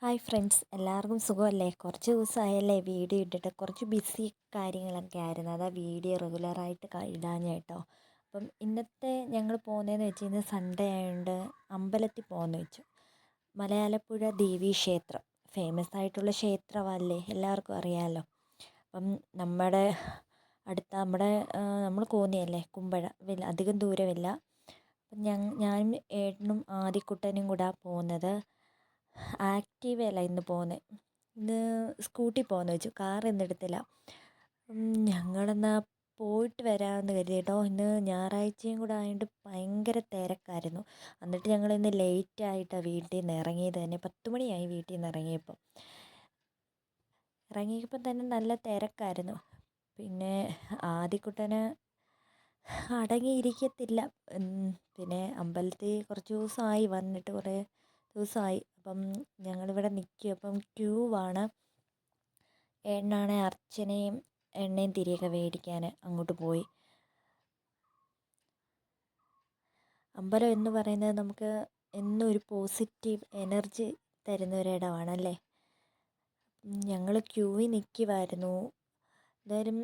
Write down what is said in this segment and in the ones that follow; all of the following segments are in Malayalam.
ഹായ് ഫ്രണ്ട്സ്, എല്ലാവർക്കും സുഖമല്ലേ? കുറച്ച് ദിവസമായല്ലേ വീഡിയോ ഇട്ടിട്ട്. കുറച്ച് ബിസി കാര്യങ്ങളൊക്കെ ആയിരുന്നു, അതാ വീഡിയോ റെഗുലറായിട്ട് ഇടാഞ്ഞ കേട്ടോ. അപ്പം ഇന്നത്തെ ഞങ്ങൾ പോകുന്നതെന്ന് വെച്ച് കഴിഞ്ഞാൽ സൺഡേ ആയതുകൊണ്ട് അമ്പലത്തിൽ പോകുമെന്ന് വെച്ചു. മലയാലപ്പുഴ ദേവീ ക്ഷേത്രം ഫേമസ് ആയിട്ടുള്ള ക്ഷേത്രമല്ലേ, എല്ലാവർക്കും അറിയാമല്ലോ. അപ്പം നമ്മൾ കോന്നിയല്ലേ, കുമ്പഴ അധികം ദൂരമില്ല. അപ്പം ഞാനും ഏട്ടനും ആദിക്കുട്ടനും കൂടെ പോകുന്നത്. ആക്റ്റീവയല്ല ഇന്ന് പോകുന്നത്, ഇന്ന് സ്കൂട്ടി പോകുമെന്ന് വെച്ചു, കാർ ഇന്ന് എടുത്തില്ല. ഞങ്ങളെന്നാൽ പോയിട്ട് വരാമെന്ന് കരുതി കേട്ടോ. ഇന്ന് ഞായറാഴ്ചയും കൂടെ ആയതുകൊണ്ട് ഭയങ്കര തിരക്കായിരുന്നു. എന്നിട്ട് ഞങ്ങൾ ഇന്ന് ലേറ്റായിട്ടാണ് വീട്ടിൽ നിന്ന് ഇറങ്ങിയത് തന്നെ. 10 മണിയായി വീട്ടിൽ നിന്ന് ഇറങ്ങിയപ്പോൾ തന്നെ നല്ല തിരക്കായിരുന്നു. പിന്നെ ആദ്യക്കുട്ടന് അടങ്ങിയിരിക്കത്തില്ല. പിന്നെ അമ്പലത്തിൽ കുറച്ച് ദിവസമായി വന്നിട്ട്, കുറേ ദിവസമായി. അപ്പം ഞങ്ങളിവിടെ നിൽക്കും. അപ്പം ക്യൂ ആണ്. ഏട്ടനാണെ അർച്ചനയും എണ്ണയും തിരിയൊക്കെ മേടിക്കാൻ അങ്ങോട്ട് പോയി. അമ്പലം എന്ന് പറയുന്നത് നമുക്ക് എന്നും ഒരു പോസിറ്റീവ് എനർജി തരുന്ന ഒരിടമാണല്ലേ. ഞങ്ങൾ ക്യൂവിൽ നിൽക്കുമായിരുന്നു. എന്തായാലും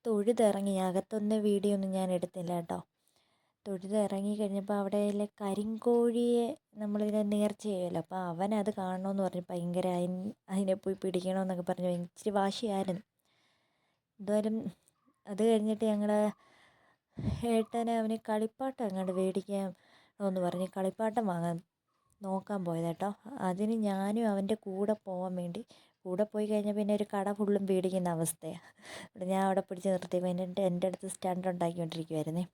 തൊഴുതിറങ്ങി. അകത്തൊന്നും വീഡിയോ ഒന്നും ഞാൻ എടുത്തില്ല കേട്ടോ. തൊഴുതിറങ്ങി കഴിഞ്ഞപ്പോൾ അവിടെ കരിങ്കോഴിയെ നമ്മളിങ്ങനെ നേർച്ച ചെയ്യുമല്ലോ, അപ്പോൾ അവനത് കാണണമെന്ന് പറഞ്ഞ് ഭയങ്കര അതിനെ പോയി പിടിക്കണമെന്നൊക്കെ പറഞ്ഞ് ഇച്ചിരി വാശിയായിരുന്നു. എന്തായാലും അത് കഴിഞ്ഞിട്ട് ഞങ്ങൾ ഏട്ടനെ അവന് കളിപ്പാട്ടം എങ്ങാണ്ട് മേടിക്കാമെന്ന് പറഞ്ഞ് കളിപ്പാട്ടം വാങ്ങാൻ നോക്കാൻ പോയത് കേട്ടോ. അതിന് ഞാനും അവൻ്റെ കൂടെ പോകാൻ വേണ്ടി കൂടെ പോയി കഴിഞ്ഞാൽ പിന്നെ ഒരു കട ഫുള്ളും പേടിക്കുന്ന അവസ്ഥയാണ്. ഞാൻ അവിടെ പിടിച്ച് നിർത്തിയപ്പോൾ എൻ്റെ അടുത്ത് സ്റ്റണ്ട് ഉണ്ടാക്കിക്കൊണ്ടിരിക്കുമായിരുന്നേ.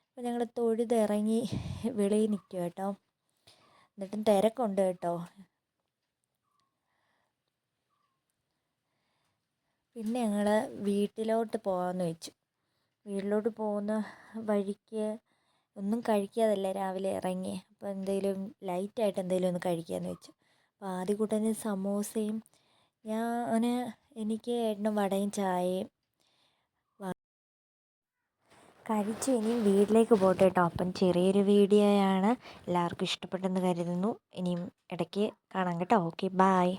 അപ്പോൾ ഞങ്ങൾ തൊഴുതിറങ്ങി വെളിയിൽ നിൽക്കുക കേട്ടോ. എന്നിട്ടും തിരക്കുണ്ട് കേട്ടോ. പിന്നെ ഞങ്ങൾ വീട്ടിലോട്ട് പോകാമെന്ന് വെച്ചു. വീട്ടിലോട്ട് പോകുന്ന വഴിക്ക് ഒന്നും കഴിക്കാതല്ല രാവിലെ ഇറങ്ങി. അപ്പോൾ ലൈറ്റായിട്ട് എന്തെങ്കിലും ഒന്ന് കഴിക്കാമെന്ന് വെച്ചു. അപ്പോൾ ആദ്യകൂട്ടന് സമോസയും എനിക്ക് ഏട്ടനും വടയും ചായയും കഴിച്ച് ഇനിയും വീട്ടിലേക്ക് പോട്ടെ കേട്ടോ. അപ്പം ചെറിയൊരു വീഡിയോയാണ്, എല്ലാവർക്കും ഇഷ്ടപ്പെട്ടെന്ന് കരുതുന്നു. ഇനിയും ഇടയ്ക്ക് കാണാം കേട്ടോ. Okay, bye.